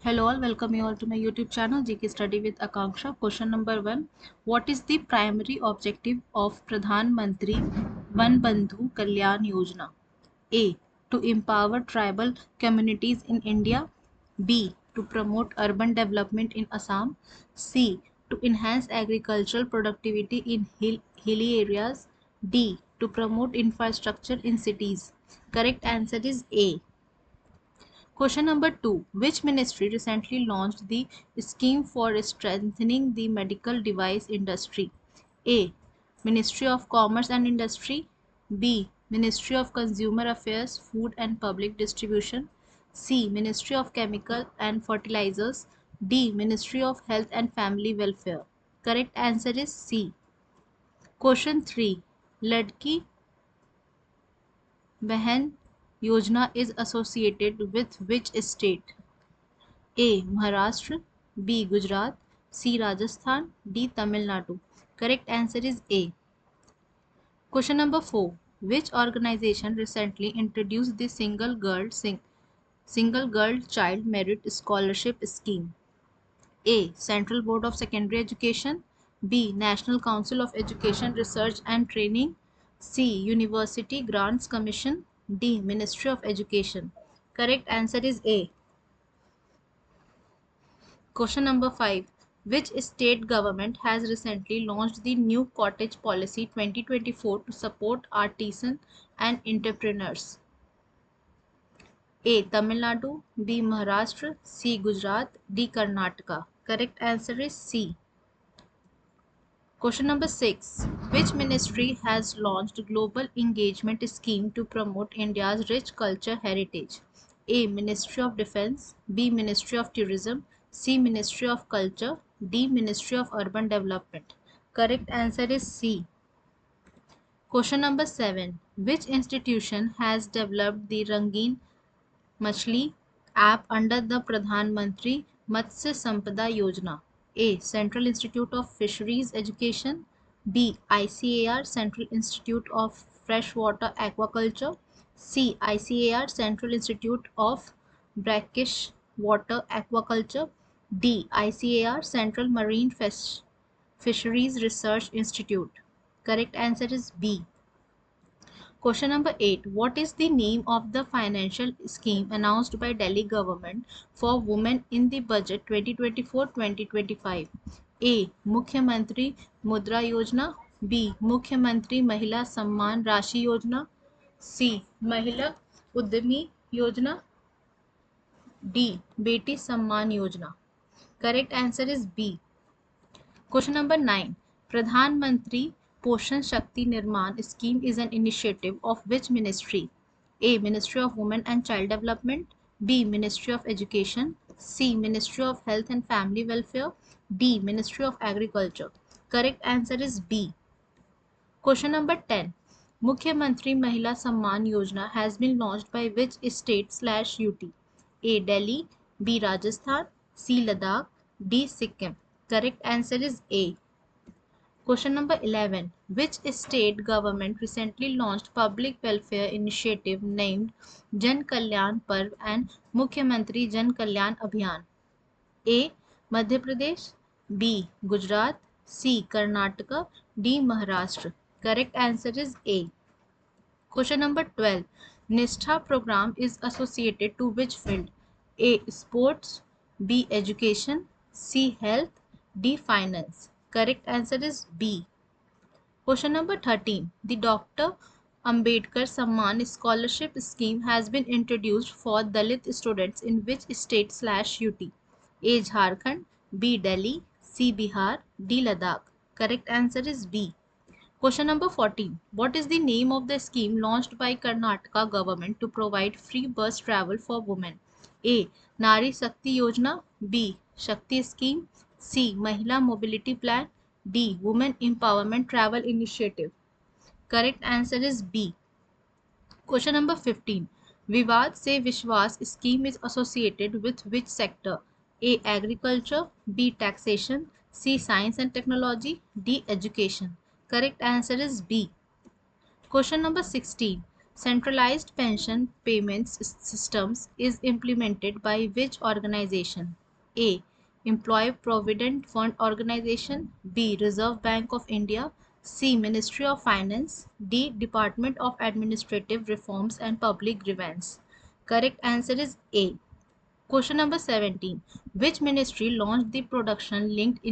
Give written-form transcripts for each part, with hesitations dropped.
Hello all, welcome you all to my YouTube channel GK Study with Akanksha. Question number 1. What is the primary objective of Pradhan Mantri Van Bandhu Kalyan Yojana? A. To empower tribal communities in India. B. To promote urban development in Assam. C. To enhance agricultural productivity in hilly areas. D. To promote infrastructure in cities. Correct answer is A. Question number 2. Which ministry recently launched the scheme for strengthening the medical device industry? A. Ministry of Commerce and Industry. B. Ministry of Consumer Affairs, Food and Public Distribution. C. Ministry of Chemical and Fertilizers. D. Ministry of Health and Family Welfare. Correct answer is C. Question 3. Ladki Behan Yojana is associated with which state? A. Maharashtra. B. Gujarat. C. Rajasthan. D. Tamil Nadu. Correct answer is A. Question number 4. Which organization recently introduced the Single Girl Child Merit Scholarship Scheme? A. Central Board of Secondary Education. B. National Council of Education Research and Training. C. University Grants Commission. D. Ministry of Education. Correct answer is A. Question number 5. Which state government has recently launched the new cottage policy 2024 to support artisans and entrepreneurs? A. Tamil Nadu. B. Maharashtra. C. Gujarat. D. Karnataka. Correct answer is C. Question number 6. Which ministry has launched a global engagement scheme to promote India's rich culture heritage? A. Ministry of Defense. B. Ministry of Tourism. C. Ministry of Culture. D. Ministry of Urban Development. Correct answer is C. Question number 7. Which institution has developed the Rangeen Machli app under the Pradhan Mantri Matsya Sampada Yojana? A. Central Institute of Fisheries Education. B. ICAR Central Institute of Freshwater Aquaculture. C. ICAR Central Institute of Brackish Water Aquaculture. D. ICAR Central Marine Fisheries Research Institute. Correct answer is B. Question number 8. What is the name of the financial scheme announced by Delhi government for women in the budget 2024-2025? A. Mukhyamantri Mudra Yojana. B. Mukhyamantri Mahila Samman Rashi Yojana. C. Mahila Udyami Yojana. D. Beti Samman Yojana. Correct answer is B. Question number 9. Pradhan Mantri Poshan Shakti Nirman scheme is an initiative of which ministry? A. Ministry of Women and Child Development. B. Ministry of Education. C. Ministry of Health and Family Welfare. D. Ministry of Agriculture. Correct answer is B. Question number 10. Mukhyamantri Mahila Samman Yojana has been launched by which state/UT? A. Delhi. B. Rajasthan. C. Ladakh. D. Sikkim. Correct answer is A. Question number 11. Which state government recently launched public welfare initiative named Jan Kalyan Parv and Mukhyamantri Jan Kalyan Abhiyan? A. Madhya Pradesh. B. Gujarat. C. Karnataka. D. Maharashtra. Correct answer is A. Question number 12. Nishtha program is associated to which field? A. Sports. B. Education. C. Health. D. Finance. Correct answer is B. Question number 13. The Dr. Ambedkar Samman Scholarship Scheme has been introduced for Dalit students in which state/UT? A. Jharkhand. B. Delhi. C. Bihar. D. Ladakh. Correct answer is B. Question number 14. What is the name of the scheme launched by Karnataka government to provide free bus travel for women? A. Nari Shakti Yojana. B. Shakti Scheme. C. Mahila Mobility Plan. D. Women Empowerment Travel Initiative. Correct answer is B. Question number 15. Vivad Se Vishwas scheme is associated with which sector? A. Agriculture. B. Taxation. C. Science and Technology. D. Education. Correct answer is B. Question number 16. Centralized pension payments systems is implemented by which organization? A. Employee Provident Fund Organization. B. Reserve Bank of India. C. Ministry of Finance. D. Department of Administrative Reforms and Public Grievance. Correct answer is A. Question number 17. Which ministry launched the production linked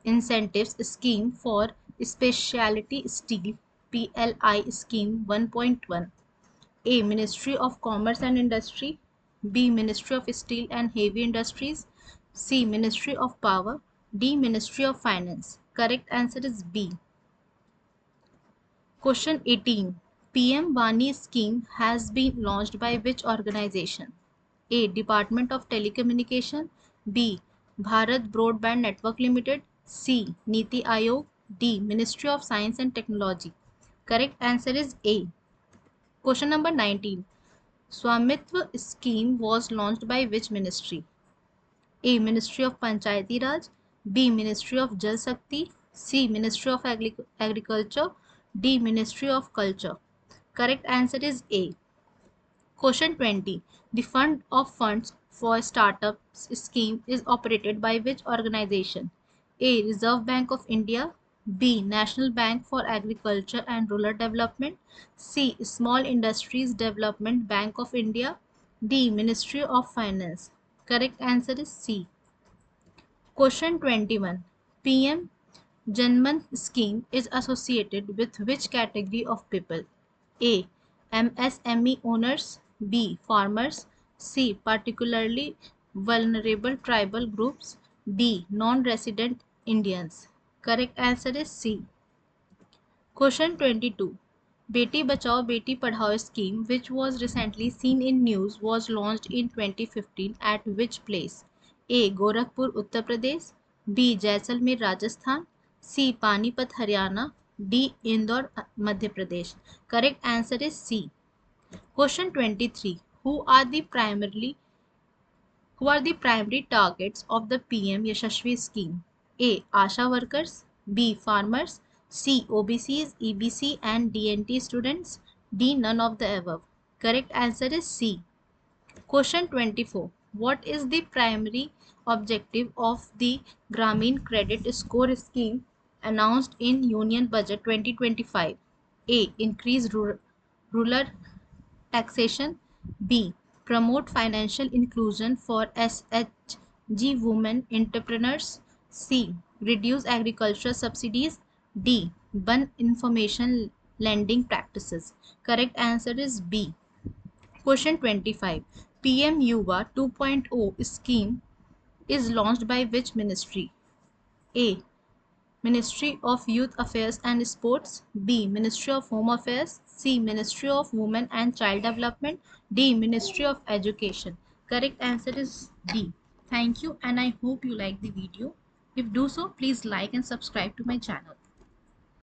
incentives scheme for specialty steel PLI scheme 1.1? A. Ministry of Commerce and Industry. B. Ministry of Steel and Heavy Industries. C. Ministry of Power. D. Ministry of Finance. Correct answer is B. Question 18. PM Vani scheme has been launched by which organization? A. Department of Telecommunication. B. Bharat Broadband Network Limited. C. Niti Aayog. D. Ministry of Science and Technology. Correct answer is A. Question number 19. Swamitva scheme was launched by which ministry? A. Ministry of Panchayati Raj. B. Ministry of Jal Shakti. C. Ministry of Agriculture. D. Ministry of Culture. Correct answer is A. Question 20. The Fund of Funds for Startups scheme is operated by which organization? A. Reserve Bank of India. B. National Bank for Agriculture and Rural Development. C. Small Industries Development Bank of India. D. Ministry of Finance. Correct answer is C. Question 21. PM Janman scheme is associated with which category of people? A. MSME owners. B. Farmers. C. Particularly vulnerable tribal groups. D. Non-resident Indians. Correct answer is C. Question 22. Beti Bachao Beti Padhao scheme, which was recently seen in news, was launched in 2015 at which place? A. Gorakhpur, Uttar Pradesh. B. Jaisalmer, Rajasthan. C. Panipat, Haryana. D. Indore, Madhya Pradesh. Correct answer is C. Question 23. Who are the primary targets of the PM Yashasvi scheme? A. Asha workers. B. Farmers. C. OBCs, EBC and DNT students. D. None of the above. Correct answer is C. Question 24. What is the primary objective of the Grameen Credit Score scheme announced in Union Budget 2025? A. Increase rural taxation. B. Promote financial inclusion for SHG women entrepreneurs. C. Reduce agricultural subsidies. D. Ban information lending practices. Correct answer is B. Question 25. PM Yuva 2.0 scheme is launched by which ministry? A. Ministry of Youth Affairs and Sports. B. Ministry of Home Affairs. C. Ministry of Women and Child Development. D. Ministry of Education. Correct answer is D. Thank you and I hope you like the video. If do so, please like and subscribe to my channel.